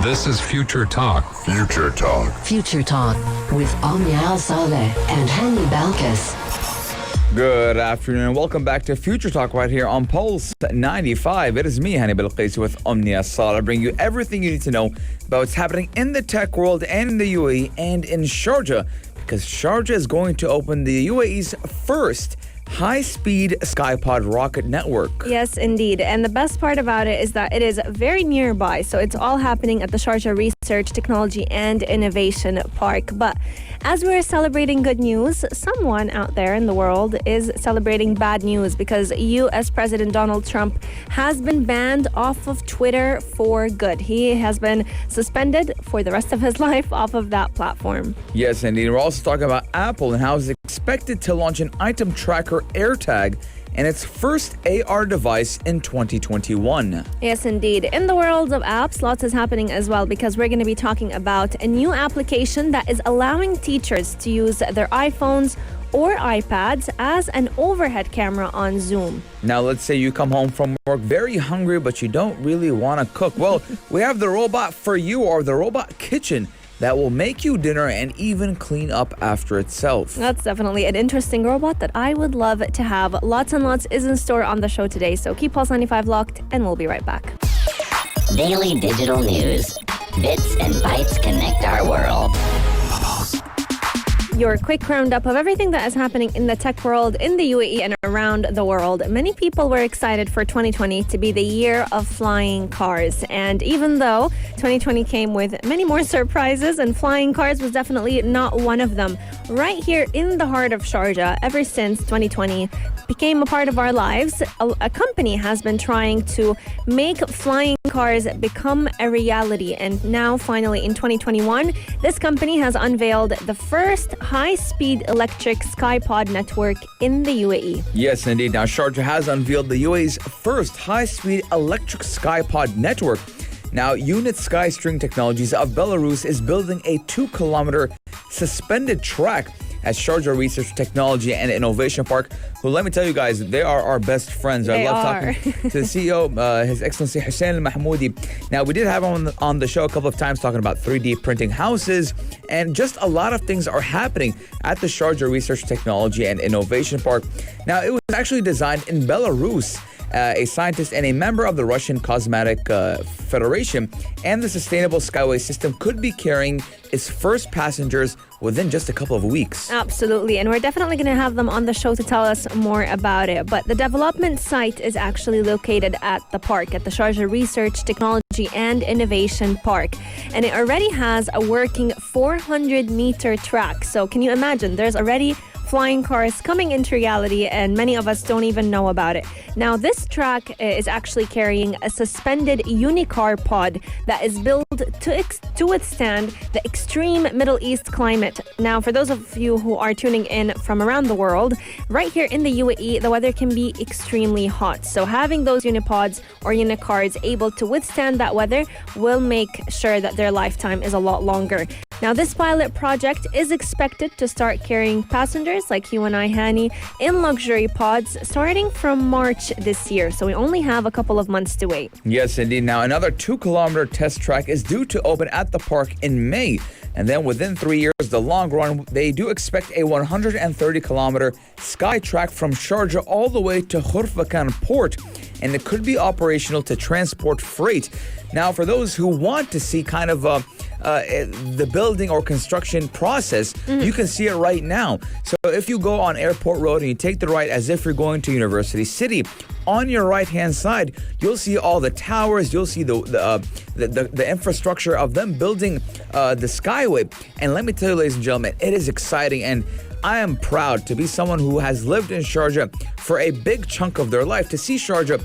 This is Future Talk. Future Talk. Future Talk with Omnia Al Saleh and Hani Balkis. Good afternoon. Welcome back to Future Talk right here on Pulse 95. It is me, Hani Balkis, with Omnia Saleh, bringing you everything you need to know about what's happening in the tech world and in the UAE and in Sharjah, because Sharjah is going to open the UAE's first high-speed Skypod rocket network. Yes, indeed. And the best part about it is that it is very nearby. So it's all happening at the Sharjah Research, Technology and Innovation Park. But as we're celebrating good news, someone out there in the world is celebrating bad news because U.S. President Donald Trump has been banned off of Twitter for good. He has been suspended for the rest of his life off of that platform. Yes, indeed. We're also talking about Apple and how it's expected to launch an item tracker AirTag and its first AR device in 2021. Yes, indeed. In the world of apps, lots is happening as well because we're going to be talking about a new application that is allowing teachers to use their iPhones or iPads as an overhead camera on Zoom. Now, let's say you come home from work very hungry, but you don't really want to cook. Well, we have the robot for you, or the robot kitchen, that will make you dinner and even clean up after itself. That's definitely an interesting robot that I would love to have. Lots and lots is in store on the show today, so keep Pulse 95 locked and we'll be right back. Daily digital news. Bits and bytes connect our world. Your quick roundup of everything that is happening in the tech world in the UAE and around the world. Many people were excited for 2020 to be the year of flying cars. And even though 2020 came with many more surprises, and flying cars was definitely not one of them, right here in the heart of Sharjah, ever since 2020 became a part of our lives, a company has been trying to make flying cars become a reality. And now, finally, in 2021, this company has unveiled the first high-speed electric Skypod network in the UAE. Yes, indeed. Now, Sharjah has unveiled the UAE's first high-speed electric Skypod network. Now, Unit Skystring Technologies of Belarus is building a 2-kilometer suspended track at Sharjah Research, Technology and Innovation Park, who, let me tell you guys, they are our best friends. I love talking to the CEO, His Excellency Hussein Al-Mahmoudi. Now, we did have him on the show a couple of times talking about 3D printing houses, and just a lot of things are happening at the Sharjah Research, Technology and Innovation Park. Now, it was actually designed in Belarus. A scientist and a member of the Russian Cosmetic Federation, and the Sustainable Skyway System could be carrying its first passengers within just a couple of weeks. Absolutely, and we're definitely going to have them on the show to tell us more about it. But the development site is actually located at the park, at the Sharjah Research, Technology and Innovation Park. And it already has a working 400-meter track. So can you imagine? There's already flying cars coming into reality, and many of us don't even know about it. Now, this track is actually carrying a suspended unicar pod that is built to withstand the extreme Middle East climate. Now, for those of you who are tuning in from around the world, right here in the UAE, the weather can be extremely hot. So having those unipods or unicars able to withstand that weather will make sure that their lifetime is a lot longer. Now, this pilot project is expected to start carrying passengers like you and I, Hani, in luxury pods starting from March this year. So we only have a couple of months to wait. Yes, indeed. Now, another 2-kilometer test track is due to open at the park in May. And then within 3 years, the long run, they do expect a 130-kilometer sky track from Sharjah all the way to Khurfakan port. And it could be operational to transport freight. Now, for those who want to see kind of the building or construction process, you can see it right now. So if you go on Airport Road and you take the right as if you're going to University City, on your right-hand side, you'll see all the towers. You'll see the infrastructure of them building the Skyway. And let me tell you, ladies and gentlemen, it is exciting, and I am proud to be someone who has lived in Sharjah for a big chunk of their life, to see Sharjah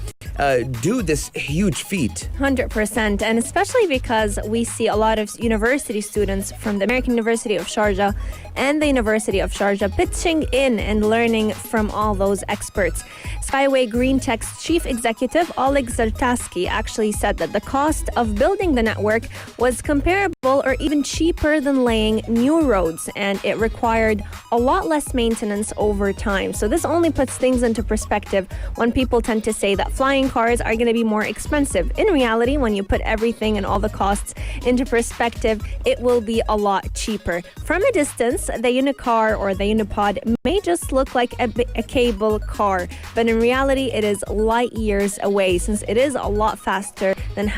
do this huge feat. 100%, and especially because we see a lot of university students from the American University of Sharjah and the University of Sharjah pitching in and learning from all those experts. Skyway Green Tech's chief executive, Oleg Zartaski, actually said that the cost of building the network was comparable or even cheaper than laying new roads, and it required a lot less maintenance over time. So this only puts things into perspective when people tend to say that flying train cars are going to be more expensive. In reality, when you put everything and all the costs into perspective, it will be a lot cheaper. From a distance, the Unicar or the Unipod may just look like a cable car, but in reality, it is light years away since it is a lot faster than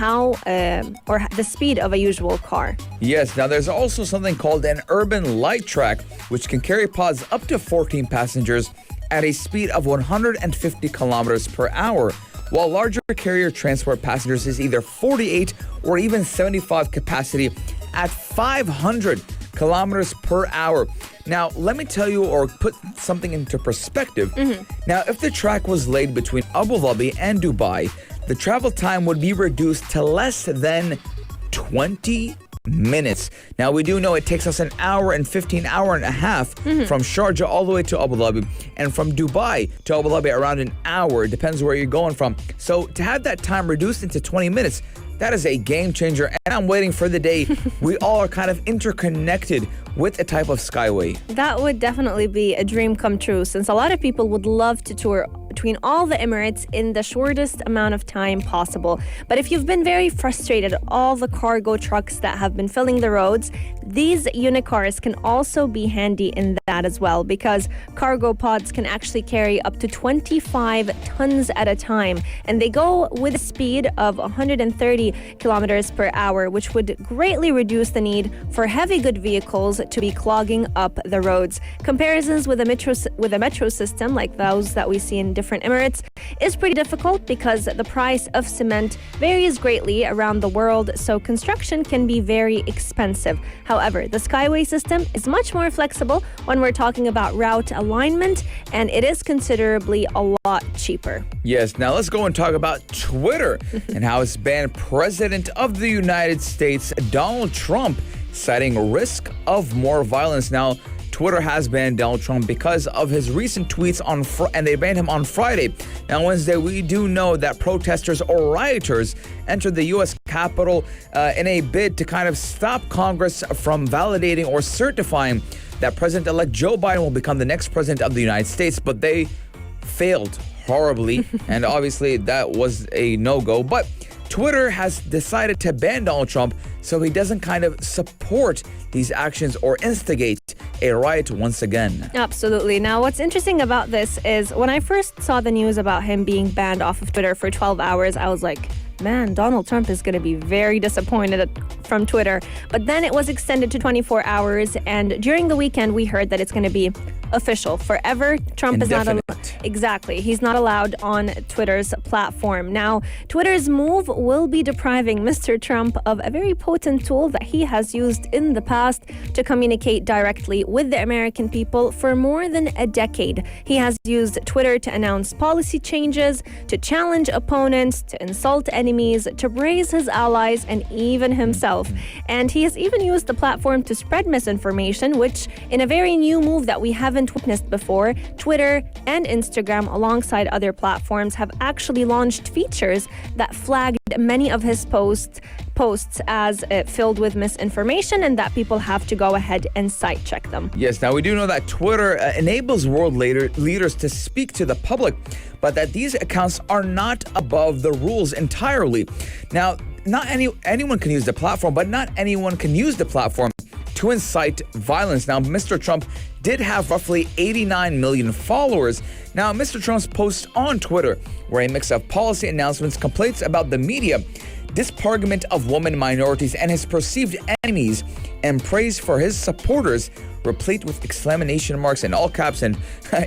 or the speed of a usual car. Yes, now there's also something called an urban light track, which can carry pods up to 14 passengers at a speed of 150 kilometers per hour, while larger carrier transport passengers is either 48 or even 75 capacity at 500 kilometers per hour. Now, let me tell you or put something into perspective. Now, if the track was laid between Abu Dhabi and Dubai, the travel time would be reduced to less than 20 minutes. Now, we do know it takes us an hour and 15 hour and a half from Sharjah all the way to Abu Dhabi, and from Dubai to Abu Dhabi around an hour. It depends where you're going from. So to have that time reduced into 20 minutes, that is a game changer, and I'm waiting for the day we all are kind of interconnected with a type of skyway. That would definitely be a dream come true, since a lot of people would love to tour between all the Emirates in the shortest amount of time possible. But if you've been very frustrated at all the cargo trucks that have been filling the roads, these Unicars can also be handy in that as well, because cargo pods can actually carry up to 25 tons at a time, and they go with a speed of 130 kilometers per hour, which would greatly reduce the need for heavy good vehicles to be clogging up the roads. Comparisons with a metro system like those that we see in different Emirates is pretty difficult because the price of cement varies greatly around the world, so construction can be very expensive. However, the Skyway system is much more flexible when we're talking about route alignment, and it is considerably a lot cheaper. Yes, now let's go and talk about Twitter and how it's banned President of the United States, Donald Trump, citing risk of more violence. Now, Twitter has banned Donald Trump because of his recent tweets and they banned him on Friday. Now, Wednesday, we do know that protesters or rioters entered the U.S. Capitol in a bid to kind of stop Congress from validating or certifying that President-elect Joe Biden will become the next president of the United States, but they failed horribly, and obviously that was a no-go. But Twitter has decided to ban Donald Trump so he doesn't kind of support these actions or instigate a riot once again. Absolutely. Now, what's interesting about this is when I first saw the news about him being banned off of Twitter for 12 hours, I was like, man, Donald Trump is going to be very disappointed from Twitter. But then it was extended to 24 hours. And during the weekend, we heard that it's going to be official forever. Trump is not allowed. Exactly. He's not allowed on Twitter's platform. Now, Twitter's move will be depriving Mr. Trump of a very potent tool that he has used in the past to communicate directly with the American people for more than a decade. He has used Twitter to announce policy changes, to challenge opponents, to insult enemies, to praise his allies, and even himself. And he has even used the platform to spread misinformation, which, in a very new move that we haven't witnessed before, Twitter and Instagram, alongside other platforms, have actually launched features that flagged many of his posts as filled with misinformation, and that people have to go ahead and site check them. Yes, now we do know that Twitter enables world leaders to speak to the public, but that these accounts are not above the rules entirely. Now, not anyone can use the platform, but not anyone can use the platform to incite violence. Now, Mr. Trump did have roughly 89 million followers. Now, Mr. Trump's posts on Twitter were a mix of policy announcements, complaints about the media, disparagement of women, minorities, and his perceived enemies, and praise for his supporters, replete with exclamation marks in all caps and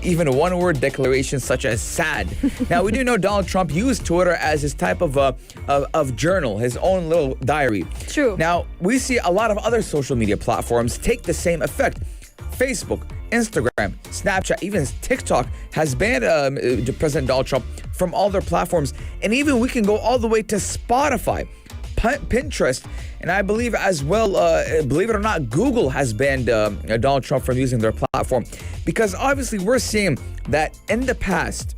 even one-word declarations such as sad. Now, we do know Donald Trump used Twitter as his type of journal, his own little diary. True. Now, we see a lot of other social media platforms take the same effect. Facebook, Instagram, Snapchat, even TikTok has banned President Donald Trump from all their platforms. And even we can go all the way to Spotify, Pinterest, and I believe as well, believe it or not, Google has banned Donald Trump from using their platform. Because obviously we're seeing that in the past,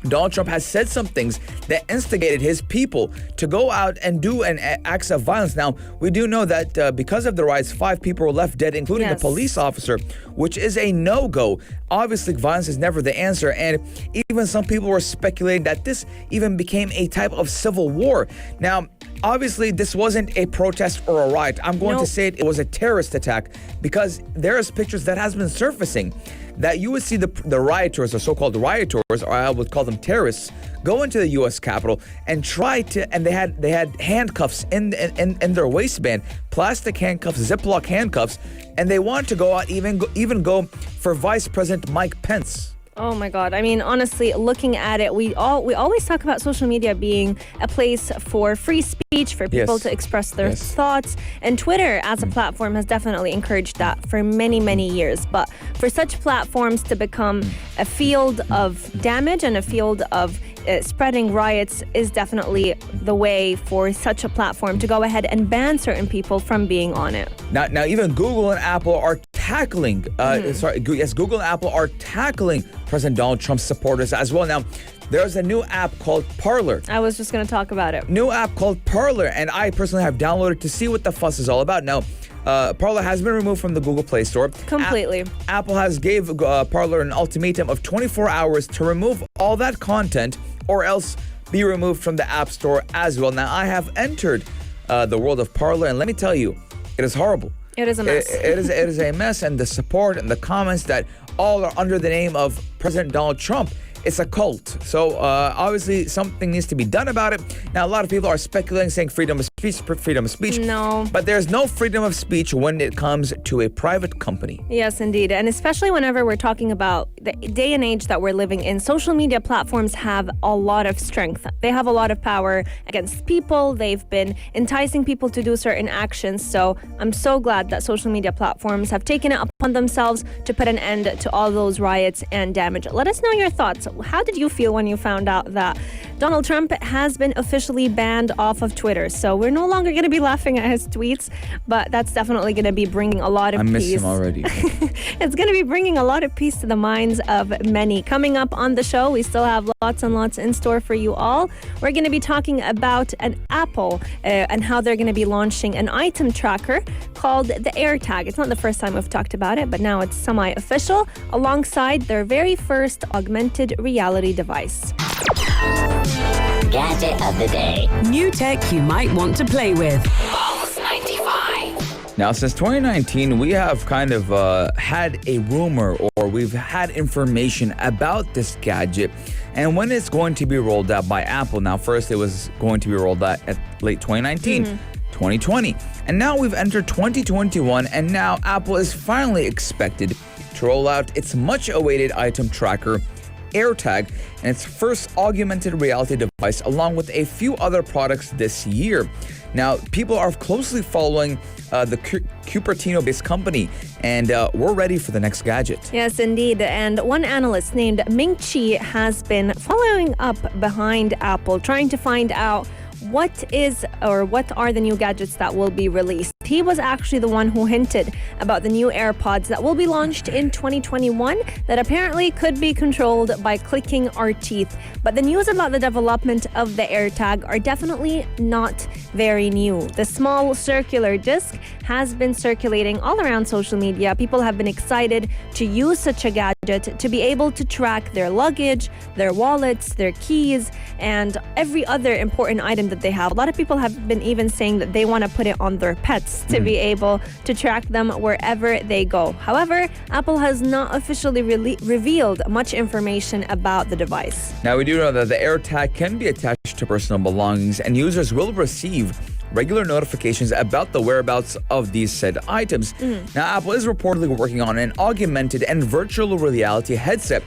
Donald Trump has said some things that instigated his people to go out and do an acts of violence. Now, we do know that because of the riots, 5 people were left dead, including a police officer, which is a no-go. Obviously, violence is never the answer, and even some people were speculating that this even became a type of civil war. Now, obviously, this wasn't a protest or a riot. I'm going to say it was a terrorist attack because there's pictures that has been surfacing that you would see the rioters, the so-called rioters, or I would call them terrorists, go into the U.S. Capitol and they had handcuffs in their waistband, plastic handcuffs, Ziploc handcuffs, and they wanted to go out, even go for Vice President Mike Pence. Oh my God. I mean, honestly, looking at it, we always talk about social media being a place for free speech, for people to express their thoughts. And Twitter as a platform has definitely encouraged that for many, many years. But for such platforms to become a field of damage and a field of spreading riots is definitely the way for such a platform to go ahead and ban certain people from being on it. Now even Google and Apple are tackling, Google and Apple are tackling President Donald Trump's supporters as well. Now, there's a new app called Parler. I was just going to talk about it. New app called Parler, and I personally have downloaded to see what the fuss is all about. Now, Parler has been removed from the Google Play Store. Completely. Apple has gave Parler an ultimatum of 24 hours to remove all that content or else be removed from the App Store as well. Now, I have entered the world of Parler, and let me tell you, it is horrible. It is a mess. It is a mess, and the support and the comments that all are under the name of President Donald Trump. It's a cult. So obviously something needs to be done about it. Now, a lot of people are speculating, saying freedom of speech. No. But there's no freedom of speech when it comes to a private company. Yes, indeed. And especially whenever we're talking about the day and age that we're living in, social media platforms have a lot of strength. They have a lot of power against people. They've been enticing people to do certain actions. So I'm so glad that social media platforms have taken it upon themselves to put an end to all those riots and damage. Let us know your thoughts. How did you feel when you found out that Donald Trump has been officially banned off of Twitter? So we're no longer going to be laughing at his tweets, but that's definitely going to be bringing a lot of peace. I miss him already. It's going to be bringing a lot of peace to the minds of many. Coming up on the show, we still have lots and lots in store for you all. We're going to be talking about an Apple and how they're going to be launching an item tracker called the AirTag. It's not the first time we've talked about it, but now it's semi-official, alongside their very first augmented reality device. Gadget of the day. New tech you might want to play with. Pulse 95. Now, since 2019, we have kind of had a rumor, or we've had information about this gadget and when it's going to be rolled out by Apple. Now, first it was going to be rolled out at late 2019. 2020. And now we've entered 2021, and now Apple is finally expected to roll out its much-awaited item tracker, AirTag, and its first augmented reality device, along with a few other products this year. Now, people are closely following the Cupertino-based company, and we're ready for the next gadget. Yes, indeed. And one analyst named Ming Chi has been following up behind Apple, trying to find out what are the new gadgets that will be released. He was actually the one who hinted about the new AirPods that will be launched in 2021 that apparently could be controlled by clicking our teeth. But the news about the development of the AirTag are definitely not very new. The small circular disc has been circulating all around social media. People have been excited to use such a gadget to be able to track their luggage, their wallets, their keys, and every other important item that they have. A lot of people have been even saying that they want to put it on their pets to be able to track them wherever they go. However, Apple has not officially revealed much information about the device. Now, we do know that the AirTag can be attached to personal belongings, and users will receive regular notifications about the whereabouts of these said items. Now, Apple is reportedly working on an augmented and virtual reality headset,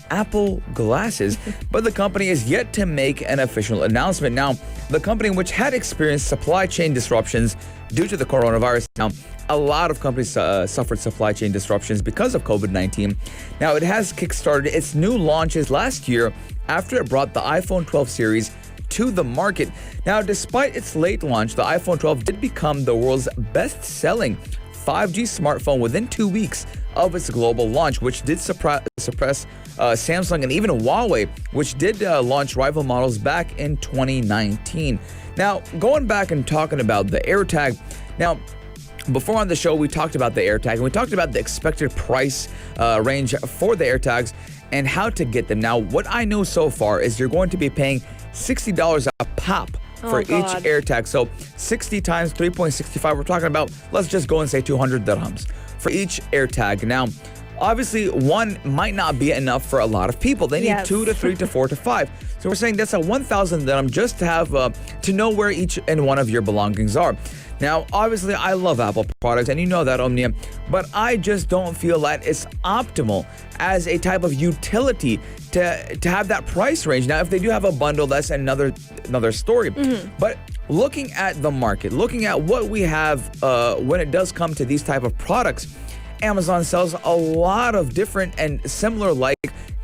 Apple Glasses, but the company is yet to make an official announcement. Now, the company, which had experienced supply chain disruptions due to the coronavirus, now a lot of companies suffered supply chain disruptions because of COVID-19. Now, it has kickstarted its new launches last year after it brought the iPhone 12 series to the market. Now, despite its late launch, the iPhone 12 did become the world's best-selling 5G smartphone within 2 weeks of its global launch, which did suppress Samsung and even Huawei, which did launch rival models back in 2019. Now, going back and talking about the AirTag, now, before on the show, we talked about the AirTag, and we talked about the expected price range for the AirTags and how to get them. Now, what I know so far is you're going to be paying $60 a pop for each AirTag. So 60 times 3.65, we're talking about, let's just go and say 200 dirhams for each AirTag. Now, obviously, one might not be enough for a lot of people. They need 2 to 3 to 4 to 5. So we're saying that's a 1,000 dirham just to have to know where each and one of your belongings are. Now, obviously, I love Apple products, and you know that, Omnia, but I just don't feel that it's optimal as a type of utility to have that price range. Now, if they do have a bundle, that's another story. But looking at the market, looking at what we have when it does come to these type of products, Amazon sells a lot of different and similar like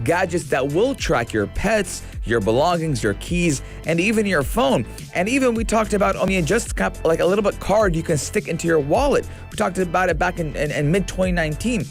gadgets that will track your pets, your belongings, your keys, and even your phone. And even we talked about, just like a little bit card you can stick into your wallet. We talked about it back in mid-2019.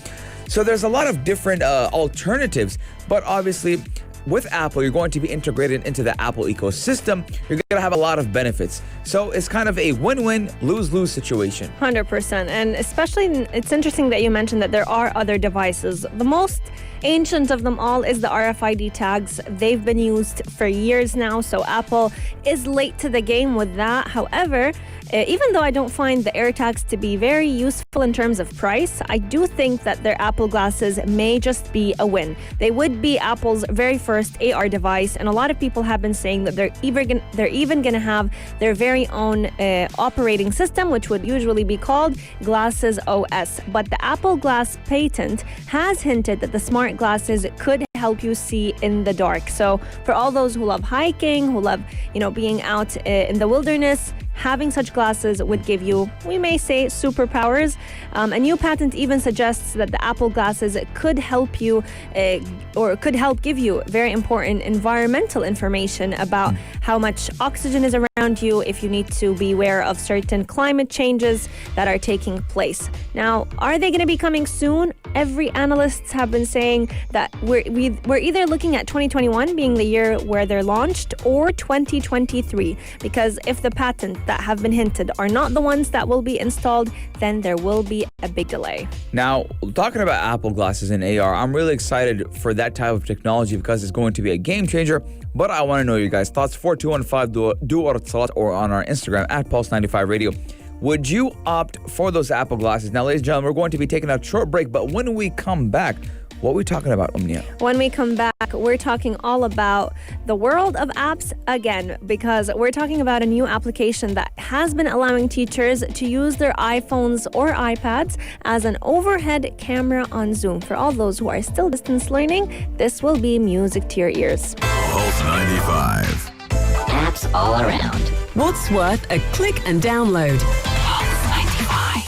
So there's a lot of different alternatives, but obviously with Apple, you're going to be integrated into the Apple ecosystem. You're going to have a lot of benefits. So it's kind of a win-win, lose-lose situation. 100%. And especially, it's interesting that you mentioned that there are other devices. The most ancient of them all is the RFID tags. They've been used for years now, so Apple is late to the game with that. However, even though I don't find the AirTags to be very useful in terms of price, I do think that their Apple glasses may just be a win. They would be Apple's very first AR device, and a lot of people have been saying that they're even going to have their very own operating system, which would usually be called Glasses OS. But the Apple Glass patent has hinted that the smart glasses could help you see in the dark. So for all those who love hiking, who love, being out in the wilderness, having such glasses would give you, we may say, superpowers. A new patent even suggests that the Apple glasses could help you or could help give you very important environmental information about how much oxygen is around you, if you need to be aware of certain climate changes that are taking place. Now, are they going to be coming soon? Every analysts have been saying that we're either looking at 2021 being the year where they're launched or 2023, because if the patents that have been hinted are not the ones that will be installed, then there will be a big delay. Now, talking about Apple glasses and AR, I'm really excited for that type of technology because it's going to be a game changer. But I want to know your guys' thoughts. 4215 or on our Instagram at Pulse95 Radio. Would you opt for those Apple glasses? Now, ladies and gentlemen, we're going to be taking a short break, but when we come back, what are we talking about, Omnia? When we come back, we're talking all about the world of apps again, because we're talking about a new application that has been allowing teachers to use their iPhones or iPads as an overhead camera on Zoom. For all those who are still distance learning, this will be music to your ears. Pulse 95. Apps all around. What's worth a click and download?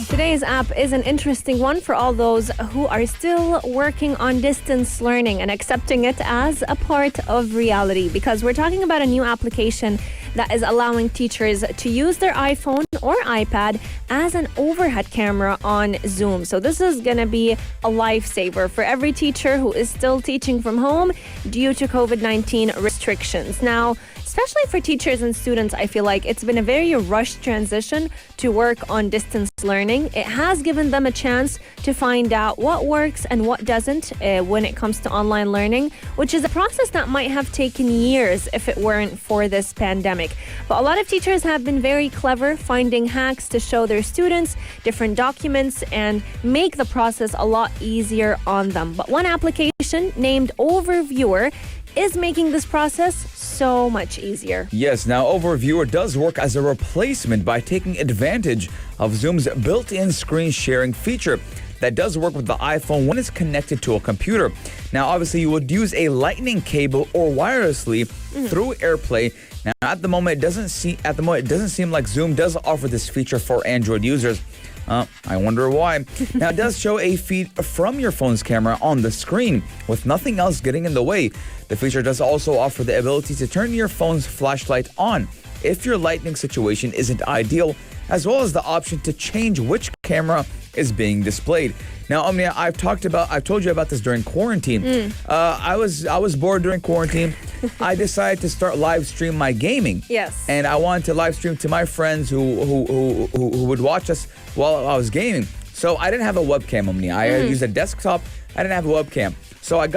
Today's app is an interesting one for all those who are still working on distance learning and accepting it as a part of reality, because we're talking about a new application that is allowing teachers to use their iPhone or iPad as an overhead camera on Zoom. So this is going to be a lifesaver for every teacher who is still teaching from home due to COVID-19 restrictions. Now, especially for teachers and students, I feel like it's been a very rushed transition to work on distance learning. It has given them a chance to find out what works and what doesn't when it comes to online learning, which is a process that might have taken years if it weren't for this pandemic. But a lot of teachers have been very clever finding hacks to show their students different documents and make the process a lot easier on them. But one application named Overviewer is making this process so much easier. Yes, now Overviewer does work as a replacement by taking advantage of Zoom's built-in screen sharing feature that does work with the iPhone when it's connected to a computer. Now, obviously, you would use a lightning cable or wirelessly through AirPlay. Now, at the moment, it doesn't seem like Zoom does offer this feature for Android users. I wonder why. Now, it does show a feed from your phone's camera on the screen with nothing else getting in the way. The feature does also offer the ability to turn your phone's flashlight on if your lighting situation isn't ideal, as well as the option to change which camera is being displayed. Now, Omnia, I've told you about this during quarantine. I was bored during quarantine. I decided to start live stream my gaming. Yes. And I wanted to live stream to my friends who would watch us while I was gaming. So I didn't have a webcam, Omnia. I used a desktop. I didn't have a webcam. So I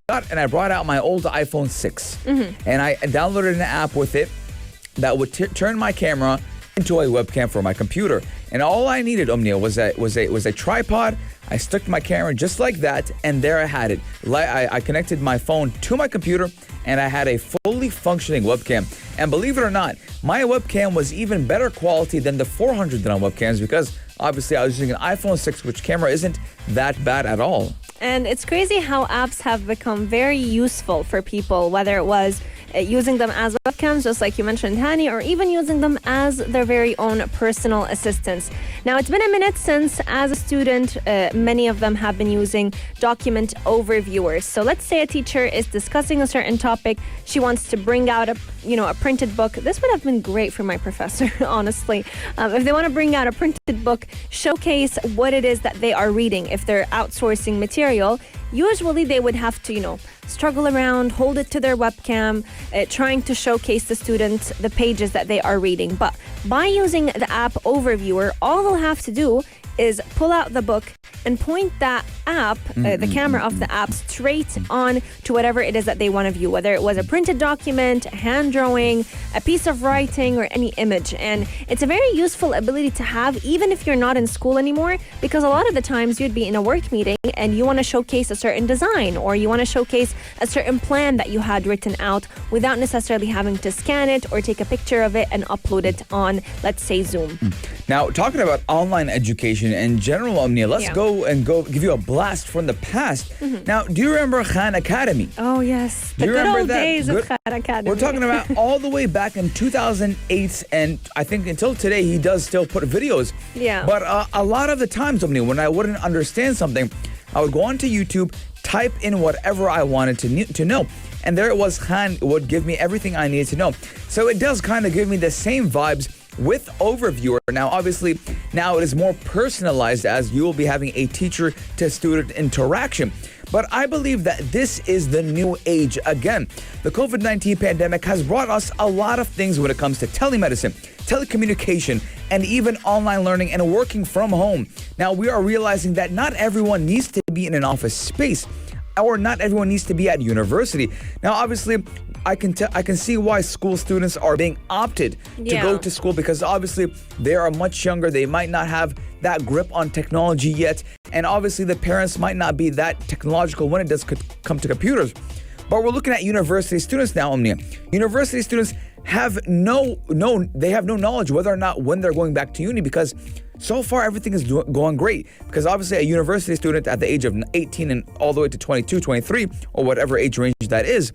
brought out my old iPhone 6. And I downloaded an app with it that would turn my camera into a webcam for my computer. And all I needed, Omnia, was a tripod. I stuck my camera just like that, and there I had it. I connected my phone to my computer, and I had a fully functioning webcam. And believe it or not, my webcam was even better quality than the $400 webcams because obviously I was using an iPhone 6, which camera isn't that bad at all. And it's crazy how apps have become very useful for people, whether it was using them as webcams, just like you mentioned, Hani, or even using them as their very own personal assistants. Now, it's been a minute since, as a student, many of them have been using document overviewers. So let's say a teacher is discussing a certain topic. She wants to bring out a printed book. This would have been great for my professor, honestly. If they want to bring out a printed book, showcase what it is that they are reading. If they're outsourcing material, usually they would have to, struggle around, hold it to their webcam, trying to showcase the students the pages that they are reading. But by using the app overviewer, all they'll have to do is pull out the book and point that app, the camera of the app, straight on to whatever it is that they want to view, whether it was a printed document, a hand drawing, a piece of writing, or any image. And it's a very useful ability to have, even if you're not in school anymore, because a lot of the times you'd be in a work meeting and you want to showcase a certain design, or you want to showcase a certain plan that you had written out without necessarily having to scan it or take a picture of it and upload it on, let's say, Zoom. Now, talking about online education in general, Omnia, let's go give you a blast from the past. Now, do you remember Khan Academy? Oh, yes. Do you good remember old that? days of Khan Academy. We're talking about all the way back in 2008, and I think until today he does still put videos. Yeah. But a lot of the times, Omnia, when I wouldn't understand something, I would go onto YouTube, type in whatever I wanted to know. And there it was, Khan would give me everything I needed to know. So it does kind of give me the same vibes with Overviewer. Now, obviously, now it is more personalized as you will be having a teacher-to-student interaction. But I believe that this is the new age. Again, the COVID-19 pandemic has brought us a lot of things when it comes to telemedicine, telecommunication, and even online learning and working from home. Now, we are realizing that not everyone needs to be in an office space, or not everyone needs to be at university. Now, obviously, I can see why school students are being opted to go to school, because obviously they are much younger. They might not have that grip on technology yet. And obviously the parents might not be that technological when it does come to computers. But we're looking at university students now, Omnia. University students have no knowledge whether or not when they're going back to uni, because so far everything is going great. Because obviously a university student at the age of 18 and all the way to 22, 23, or whatever age range that is,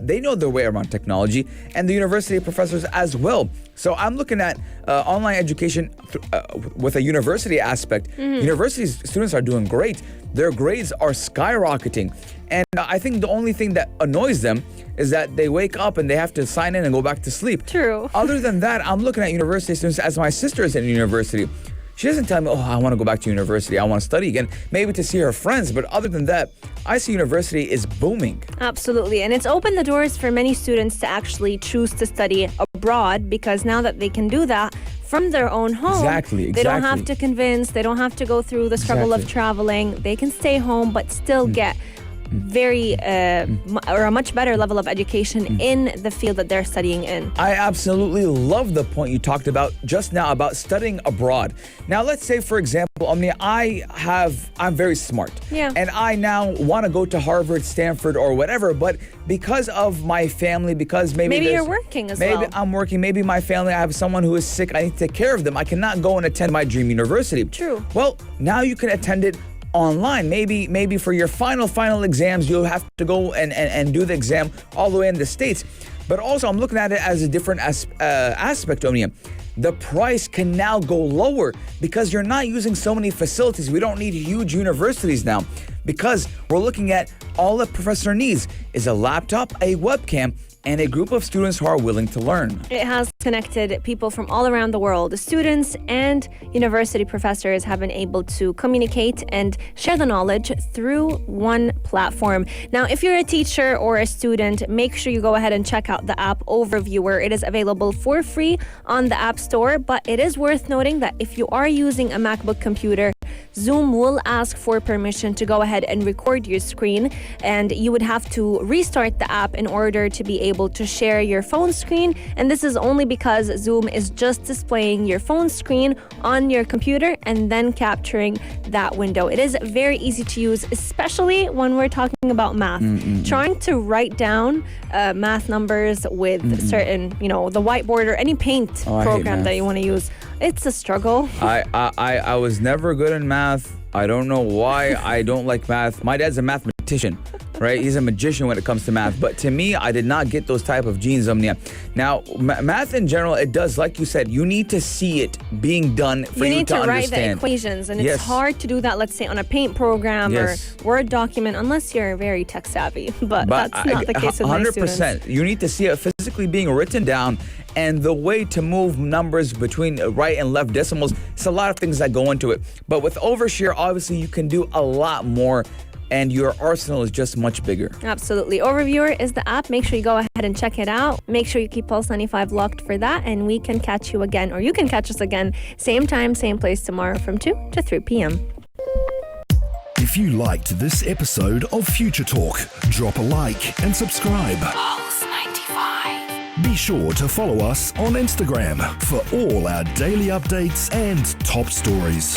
they know their way around technology, and the university professors as well. So I'm looking at online education with a university aspect. University students are doing great. Their grades are skyrocketing. And I think the only thing that annoys them is that they wake up and they have to sign in and go back to sleep. True. Other than that, I'm looking at university students as my sister is in university. She doesn't tell me, oh, I want to go back to university. I want to study again, maybe to see her friends. But other than that, I see university is booming. Absolutely. And it's opened the doors for many students to actually choose to study abroad, because now that they can do that from their own home, Exactly. they don't have to convince, they don't have to go through the struggle of traveling. They can stay home but still get or a much better level of education in the field that they're studying in. I absolutely love the point you talked about just now about studying abroad. Now, let's say, for example, Omnia, I'm very smart. Yeah. And I now want to go to Harvard, Stanford, or whatever, but because of my family, because maybe you're working as well. Maybe I'm working, maybe my family, I have someone who is sick, I need to take care of them. I cannot go and attend my dream university. True. Well, now you can attend it online. Maybe for your final exams, you'll have to go and do the exam all the way in the States. But also, I'm looking at it as a different aspect, Omnia. The price can now go lower because you're not using so many facilities. We don't need huge universities now, because we're looking at all the professor needs is a laptop, a webcam, and a group of students who are willing to learn. It has connected people from all around the world. The students and university professors have been able to communicate and share the knowledge through one platform. Now, if you're a teacher or a student, make sure you go ahead and check out the app Overviewer. It is available for free on the App Store, but it is worth noting that if you are using a MacBook computer, Zoom will ask for permission to go ahead and record your screen, and you would have to restart the app in order to be able to share your phone screen. And this is only because Zoom is just displaying your phone screen on your computer and then capturing that window. It is very easy to use, especially when we're talking about math. Trying to write down math numbers with certain, the whiteboard or any paint I hate program math. that you want to use. It's a struggle. I was never good in math. I don't know why I don't like math. My dad's a mathematician, right? He's a magician when it comes to math. But to me, I did not get those type of genes, Omnia. Now, math in general, it does, like you said, you need to see it being done for You you need to write understand. the equations, and Yes. it's hard to do that, let's say, on a paint program Yes. or Word document, unless you're very tech savvy. But that's not the case with my students. 100%. You need to see it physically being written down, and the way to move numbers between right and left decimals. It's a lot of things that go into it. But with Overshare, obviously, you can do a lot more, and your arsenal is just much bigger. Absolutely. Overviewer is the app. Make sure you go ahead and check it out. Make sure you keep Pulse 95 locked for that, and we can catch you again, or you can catch us again, same time, same place tomorrow from 2 to 3 p.m. If you liked this episode of Future Talk, drop a like and subscribe. Pulse 95. Be sure to follow us on Instagram for all our daily updates and top stories.